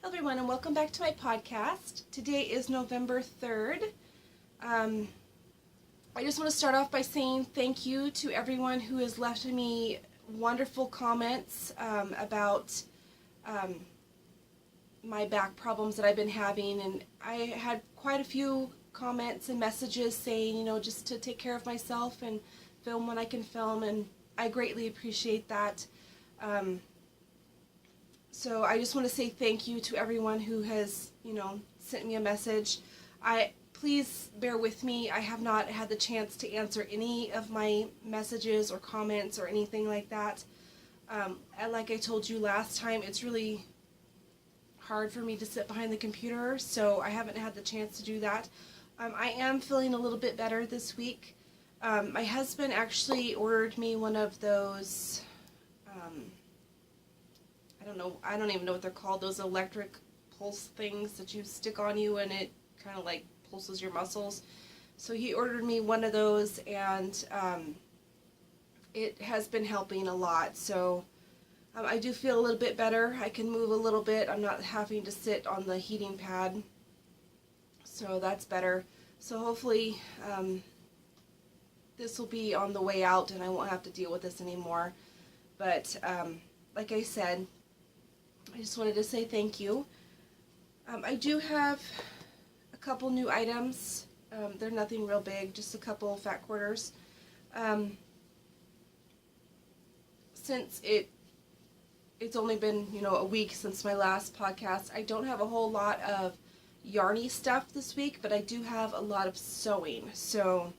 Hello everyone and welcome back to my podcast. Today is November 3rd. I just want to start off by saying thank you to everyone who has left me wonderful comments about my back problems that I've been having, and I had quite a few comments and messages saying, just to take care of myself and film when I can film, and I greatly appreciate that. So I just want to say thank you to everyone who has, sent me a message. Please bear with me. I have not had the chance to answer any of my messages or comments or anything like that. And like I told you last time, it's really hard for me to sit behind the computer, so I haven't had the chance to do that. I am feeling a little bit better this week. My husband actually ordered me one of those, I don't even know what they're called, those electric pulse things that you stick on you and it kind of like pulses your muscles. So he ordered me one of those, and it has been helping a lot. So I do feel a little bit better. I can move a little bit. I'm not having to sit on the heating pad, so that's better. So hopefully this will be on the way out and I won't have to deal with this anymore. But like I said, I just wanted to say thank you. I do have a couple new items. They're nothing real big, just a couple fat quarters. Since it's only been, a week since my last podcast, I don't have a whole lot of yarny stuff this week, but I do have a lot of sewing. So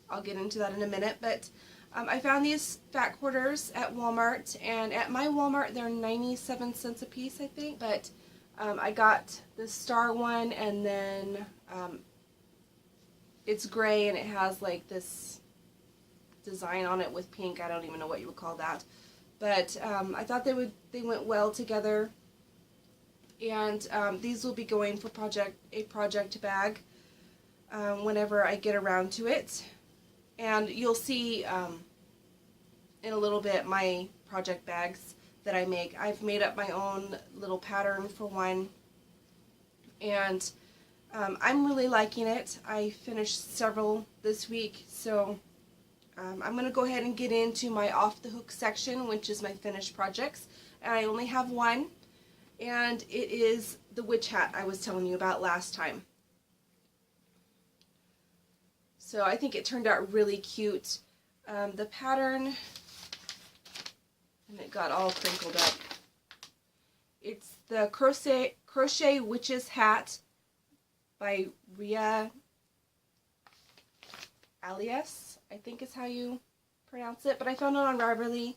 I'll get into that in a minute. But I found these fat quarters at Walmart, and at my Walmart they're 97 cents a piece, I think. But I got the star one, and then it's gray and it has like this design on it with pink. I don't even know what you would call that. But I thought they went well together, and these will be going for a project bag whenever I get around to it. And you'll see in a little bit my project bags that I make. I've made up my own little pattern for one, and I'm really liking it. I finished several this week, so I'm going to go ahead and get into my off the hook section, which is my finished projects. And I only have one, and it is the witch hat I was telling you about last time. So I think it turned out really cute. The pattern, and it got all crinkled up. It's the Crochet Witch's Hat by Ria Alias, I think is how you pronounce it. But I found it on Ravelry.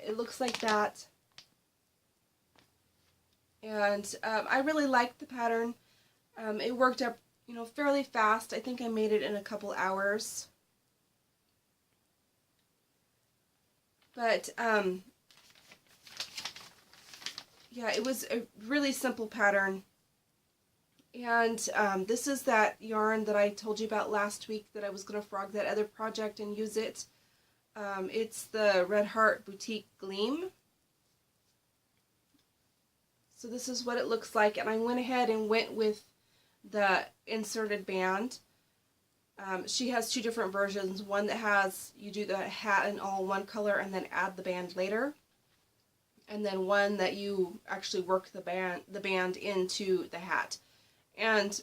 It looks like that. And I really liked the pattern. It worked up fairly fast. I think I made it in a couple hours. But, yeah, it was a really simple pattern. And this is that yarn that I told you about last week that I was going to frog that other project and use it. It's the Red Heart Boutique Gleam. So this is what it looks like, and I went ahead and went with the inserted band. She has two different versions. One that has, you do the hat in all one color and then add the band later. And then one that you actually work the band into the hat. And,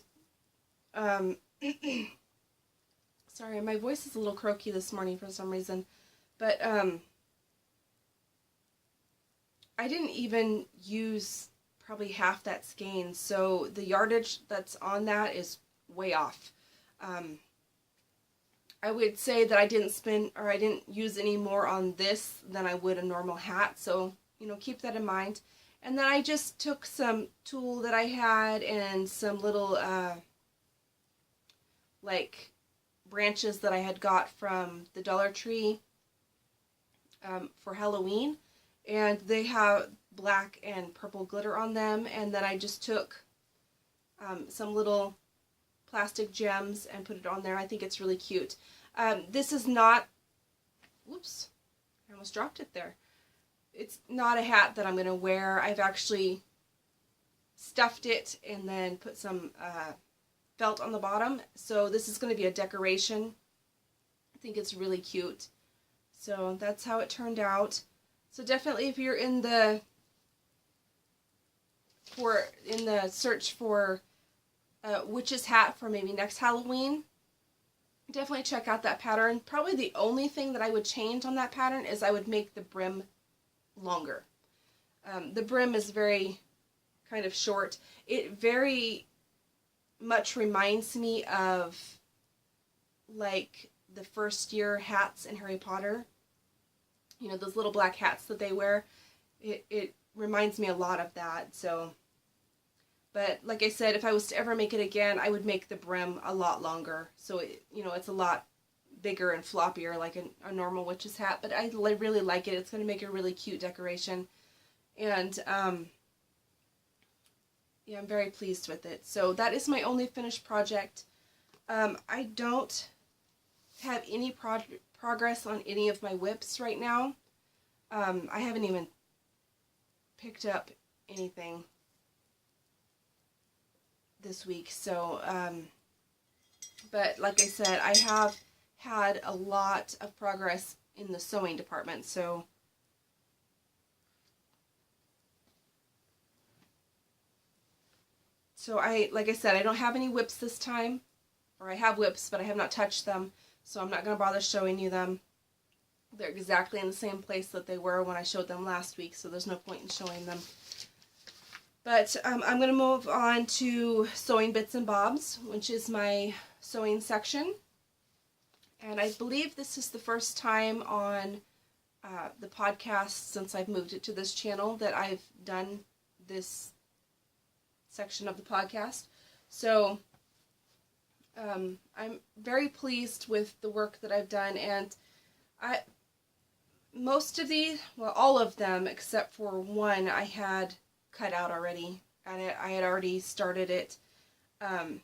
sorry, my voice is a little croaky this morning for some reason. But, I didn't even use probably half that skein, so the yardage that's on that is way off. I would say that I didn't use any more on this than I would a normal hat, so keep that in mind. And then I just took some tulle that I had and some little like branches that I had got from the Dollar Tree for Halloween, and they have black and purple glitter on them. And then I just took some little plastic gems and put it on there. I think it's really cute. This is not, whoops, I almost dropped it there. It's not a hat that I'm going to wear. I've actually stuffed it and then put some felt on the bottom. So this is going to be a decoration. I think it's really cute. So that's how it turned out. So definitely, if you're in the search for a witch's hat for maybe next Halloween, definitely check out that pattern. Probably the only thing that I would change on that pattern is I would make the brim longer. The brim is very kind of short. It very much reminds me of like the first year hats in Harry Potter. You know, those little black hats that they wear. It reminds me a lot of that. So, but like I said, if I was to ever make it again, I would make the brim a lot longer. So, it's a lot bigger and floppier like a normal witch's hat. But I really like it. It's going to make a really cute decoration. And, yeah, I'm very pleased with it. So that is my only finished project. I don't have any progress on any of my whips right now. I haven't even picked up anything this week. So, but like I said, I have had a lot of progress in the sewing department. So, like I said, I don't have any whips this time, or I have whips, but I have not touched them, so I'm not going to bother showing you them. They're exactly in the same place that they were when I showed them last week, so there's no point in showing them. But I'm going to move on to Sewing Bits and Bobs, which is my sewing section. And I believe this is the first time on the podcast since I've moved it to this channel that I've done this section of the podcast. So I'm very pleased with the work that I've done, and all of them except for one I had cut out already, and I had already started it. I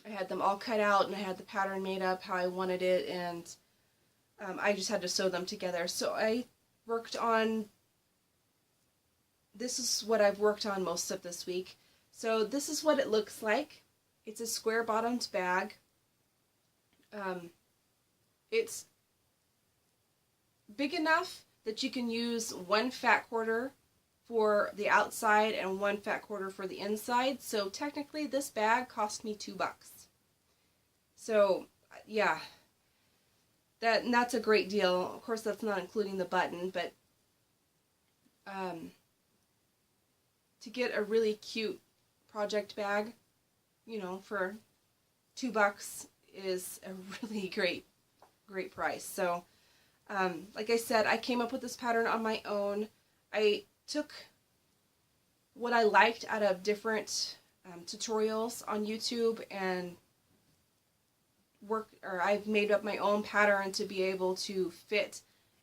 had them all cut out, and I had the pattern made up how I wanted it, and I just had to sew them together. So I worked on, this is what I've worked on most of this week. So this is what it looks like. It's a square bottomed bag. It's big enough that you can use one fat quarter for the outside and one fat quarter for the inside. So technically this bag cost me $2. So yeah, that's a great deal. Of course, that's not including the button, but to get a really cute project bag, for $2 is a really great price. So, like I said, I came up with this pattern on my own. I took what I liked out of different tutorials on YouTube and I've made up my own pattern to be able to fit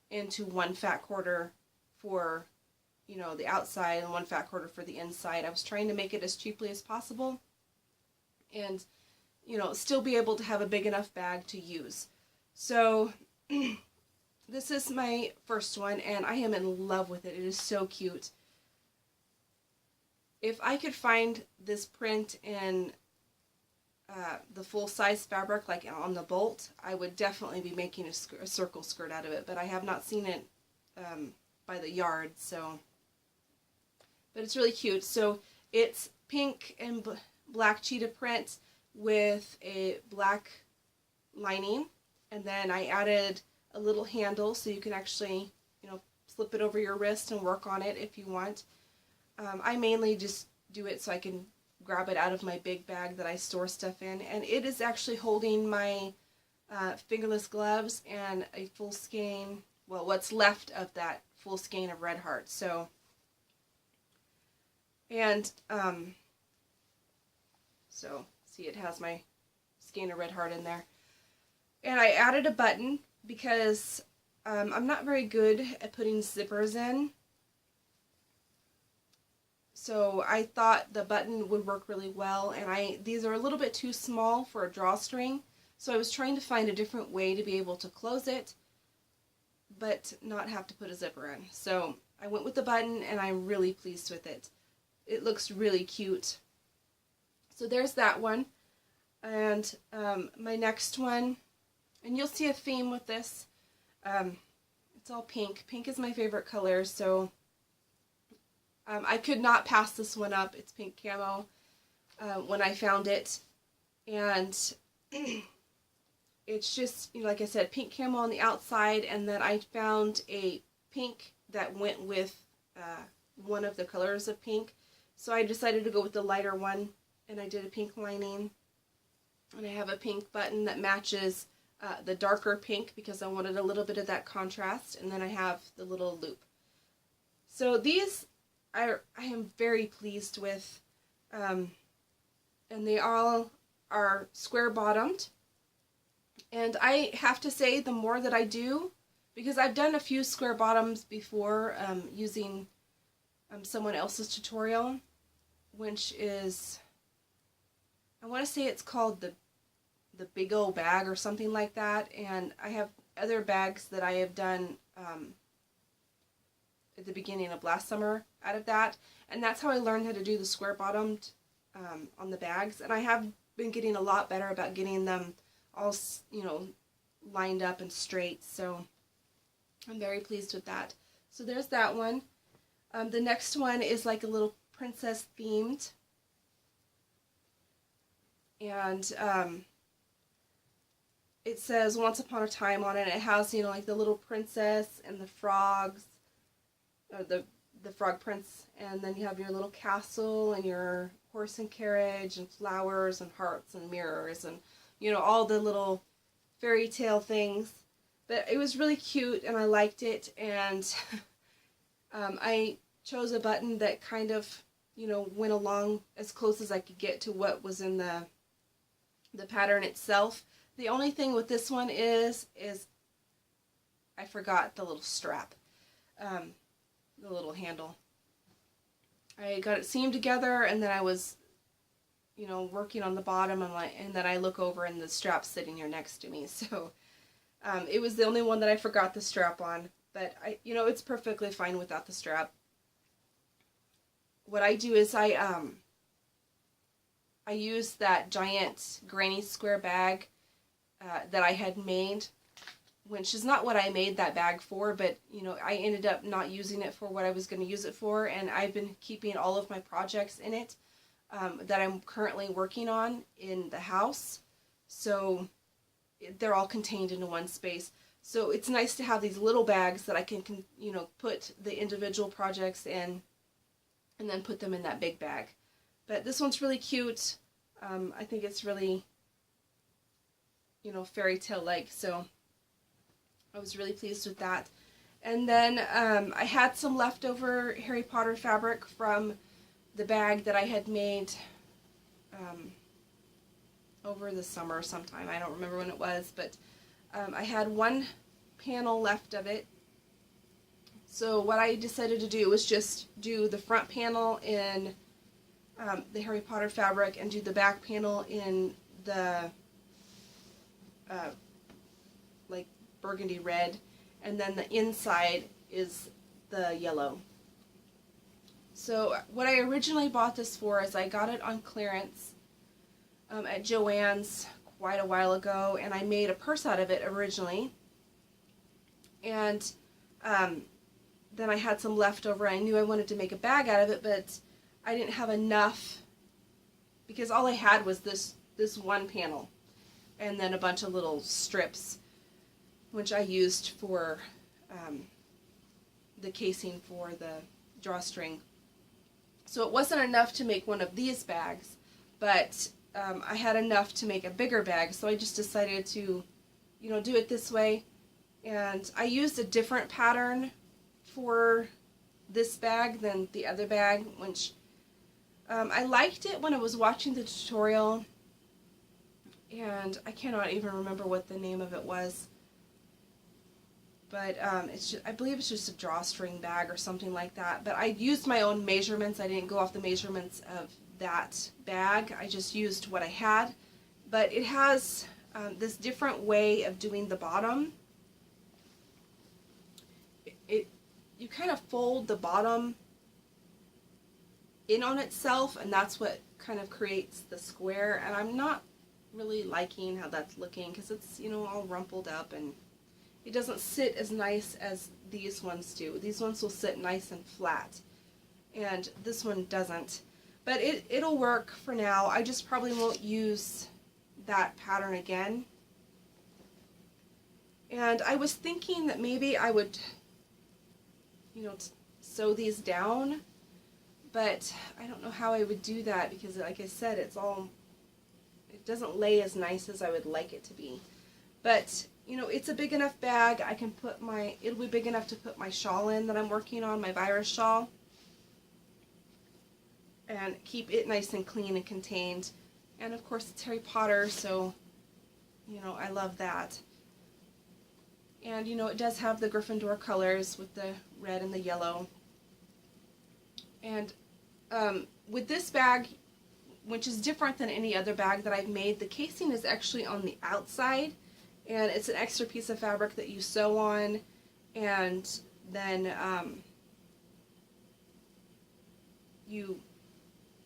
into one fat quarter for the outside and one fat quarter for the inside. I was trying to make it as cheaply as possible and, still be able to have a big enough bag to use. So this is my first one, and I am in love with it. It is so cute. If I could find this print in the full-size fabric, like on the bolt, I would definitely be making a circle skirt out of it, but I have not seen it by the yard, so... But it's really cute. So it's pink and black cheetah print with a black lining, and then I added a little handle so you can actually, slip it over your wrist and work on it if you want. I mainly just do it so I can grab it out of my big bag that I store stuff in, and it is actually holding my fingerless gloves and a full skein, well, what's left of that full skein of red heart. So, and so see, it has my skein of red heart in there, and I added a button because I'm not very good at putting zippers in. So I thought the button would work really well, and these are a little bit too small for a drawstring, so I was trying to find a different way to be able to close it, but not have to put a zipper in. So I went with the button, and I'm really pleased with it. it looks really cute. So there's that one. And my next one, and you'll see a theme with this, it's all pink. Pink is my favorite color, so I could not pass this one up. It's pink camo when I found it. And it's just, you know, like I said, pink camo on the outside, and then I found a pink that went with one of the colors of pink. So I decided to go with the lighter one, and I did a pink lining. And I have a pink button that matches the darker pink because I wanted a little bit of that contrast. And then I have the little loop. So these I am very pleased with. And they all are square bottomed. And I have to say, the more that I do, because I've done a few square bottoms before using someone else's tutorial, which is, I want to say it's called the Big O bag or something like that, and I have other bags that I have done at the beginning of last summer out of that, and that's how I learned how to do the square bottomed on the bags, and I have been getting a lot better about getting them all, you know, lined up and straight, so I'm very pleased with that. So there's that one. The next one is like a little princess themed, and it says Once Upon a Time on it. And it has, you know, like the little princess and the frogs, or the frog prince, and then you have your little castle and your horse and carriage and flowers and hearts and mirrors and, you know, all the little fairy tale things. But it was really cute and I liked it, and I chose a button that kind of, you know, went along as close as I could get to what was in the pattern itself. The only thing with this one is I forgot the little strap, the little handle. I got it seamed together, and then I was, you know, working on the bottom, and then I look over and the strap's sitting here next to me. So it was the only one that I forgot the strap on, but you know, it's perfectly fine without the strap. What I do is I use that giant granny square bag that I had made, which is not what I made that bag for, but, you know, I ended up not using it for what I was going to use it for, and I've been keeping all of my projects in it that I'm currently working on in the house, so they're all contained into one space. So it's nice to have these little bags that I can you know, put the individual projects in, and then put them in that big bag. But this one's really cute. I think it's really, you know, fairy tale like, so I was really pleased with that. And then I had some leftover Harry Potter fabric from the bag that I had made over the summer sometime. I don't remember when it was, but I had one panel left of it. So what I decided to do was just do the front panel in the Harry Potter fabric and do the back panel in the like burgundy red, and then the inside is the yellow. So what I originally bought this for is I got it on clearance at Joann's quite a while ago, and I made a purse out of it originally, and then I had some left over. I knew I wanted to make a bag out of it, but I didn't have enough because all I had was this one panel and then a bunch of little strips, which I used for the casing for the drawstring. So it wasn't enough to make one of these bags, but I had enough to make a bigger bag, so I just decided to, you know, do it this way. And I used a different pattern for this bag than the other bag, which I liked it when I was watching the tutorial, and I cannot even remember what the name of it was, but it's just, I believe it's just a drawstring bag or something like that. But I used my own measurements. I didn't go off the measurements of that bag. I just used what I had, but it has this different way of doing the bottom. You kind of fold the bottom in on itself, and that's what kind of creates the square, and I'm not really liking how that's looking because it's, you know, all rumpled up and it doesn't sit as nice as these ones do. These ones will sit nice and flat, and this one doesn't. But it'll work for now. I just probably won't use that pattern again. And I was thinking that maybe I would, you know, sew these down, but I don't know how I would do that because, like I said, it doesn't lay as nice as I would like it to be. But, you know, it's a big enough bag. I can put it'll be big enough to put my shawl in that I'm working on, my virus shawl, and keep it nice and clean and contained. And of course it's Harry Potter, so, you know, I love that. And, you know, it does have the Gryffindor colors with the red and the yellow. And with this bag, which is different than any other bag that I've made, the casing is actually on the outside, and it's an extra piece of fabric that you sew on, and then you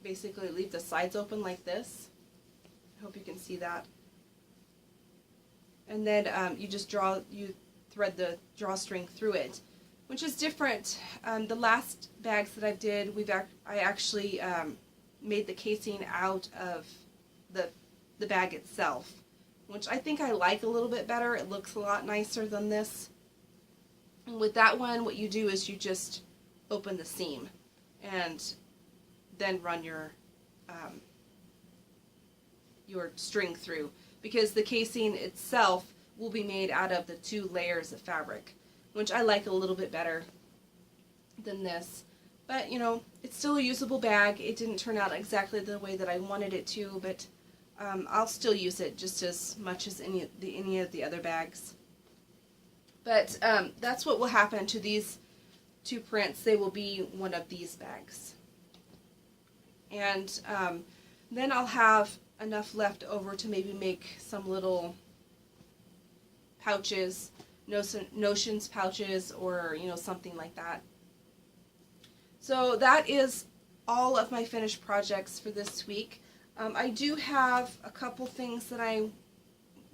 basically leave the sides open like this. I hope you can see that. And then you thread the drawstring through it, which is different. The last bags that I did, I actually made the casing out of the bag itself, which I think I like a little bit better. It looks a lot nicer than this. And with that one, what you do is you just open the seam and then run your string through, because the casing itself will be made out of the 2 layers of fabric, which I like a little bit better than this. But, you know, it's still a usable bag. It didn't turn out exactly the way that I wanted it to, but I'll still use it just as much as any of the other bags. But that's what will happen to these 2 prints. They will be one of these bags. And then I'll have enough left over to maybe make some little pouches, notions pouches, or, you know, something like that. So that is all of my finished projects for this week. I do have a couple things that I'm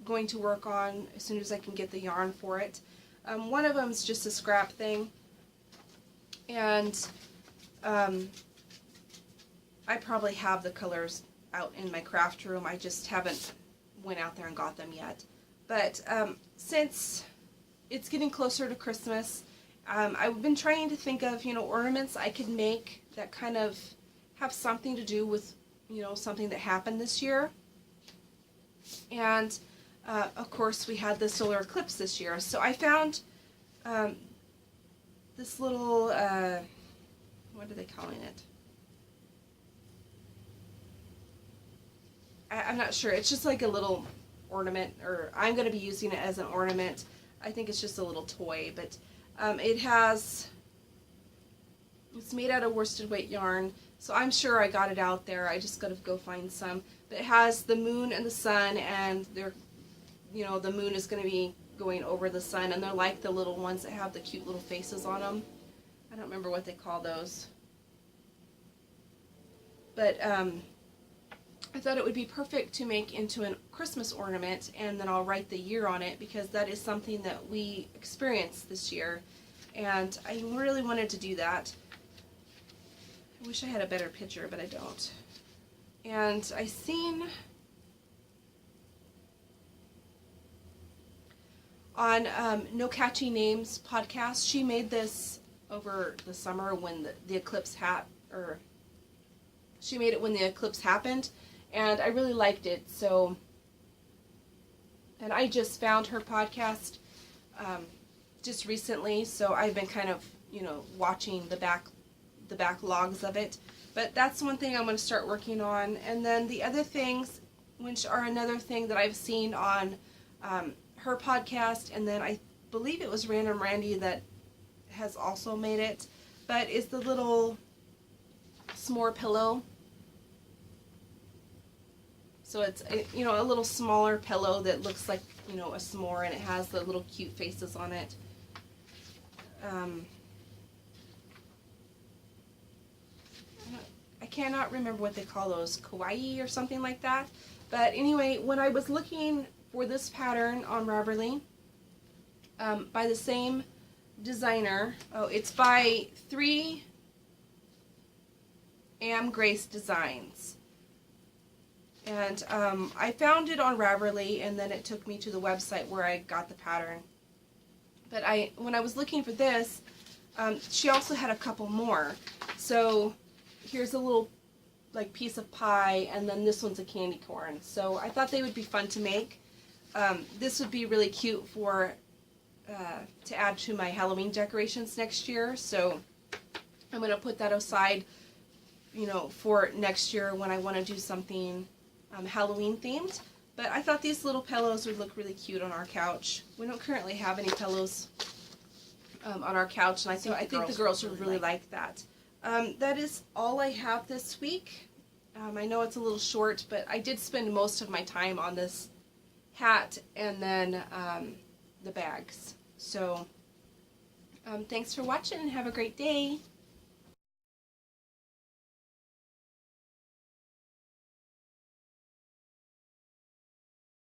going to work on as soon as I can get the yarn for it. One of them is just a scrap thing, and I probably have the colors out in my craft room. I just haven't went out there and got them yet. But since it's getting closer to Christmas, I've been trying to think of, you know, ornaments I could make that kind of have something to do with, you know, something that happened this year. And of course we had the solar eclipse this year, so I found this little what are they calling it? I'm not sure. It's just like a little ornament, or I'm going to be using it as an ornament. I think it's just a little toy, but it's made out of worsted weight yarn, so I'm sure I got it out there. I just got to go find some. But it has the moon and the sun, and they're, you know, the moon is going to be going over the sun, and they're like the little ones that have the cute little faces on them. I don't remember what they call those. But I thought it would be perfect to make into a Christmas ornament, and then I'll write the year on it, because that is something that we experienced this year, and I really wanted to do that. I wish I had a better picture, but I don't. And I seen on No Catchy Names podcast, she made this over the summer when the eclipse she made it when the eclipse happened, and I really liked it. So, and I just found her podcast just recently, so I've been kind of, you know, watching the backlogs of it. But that's one thing I'm going to start working on. And then the other things, which are another thing that I've seen on her podcast, and then I believe it was Random Randy that has also made it, but is the little s'more pillow. So it's a, you know, a little smaller pillow that looks like, you know, a s'more, and it has the little cute faces on it. I cannot remember what they call those, kawaii or something like that. But anyway, when I was looking for this pattern on Ravelry, by the same designer, it's by 3 Am Grace Designs. And I found it on Ravelry, and then it took me to the website where I got the pattern. But when I was looking for this, she also had a couple more. So here's a little like piece of pie, and then this one's a candy corn. So I thought they would be fun to make. This would be really cute for to add to my Halloween decorations next year. So I'm going to put that aside, you know, for next year when I want to do something Halloween themed. But I thought these little pillows would look really cute on our couch. We don't currently have any pillows on our couch, and I think the girls would really like that. That is all I have this week. I know it's a little short, but I did spend most of my time on this hat and then the bags. So thanks for watching and have a great day.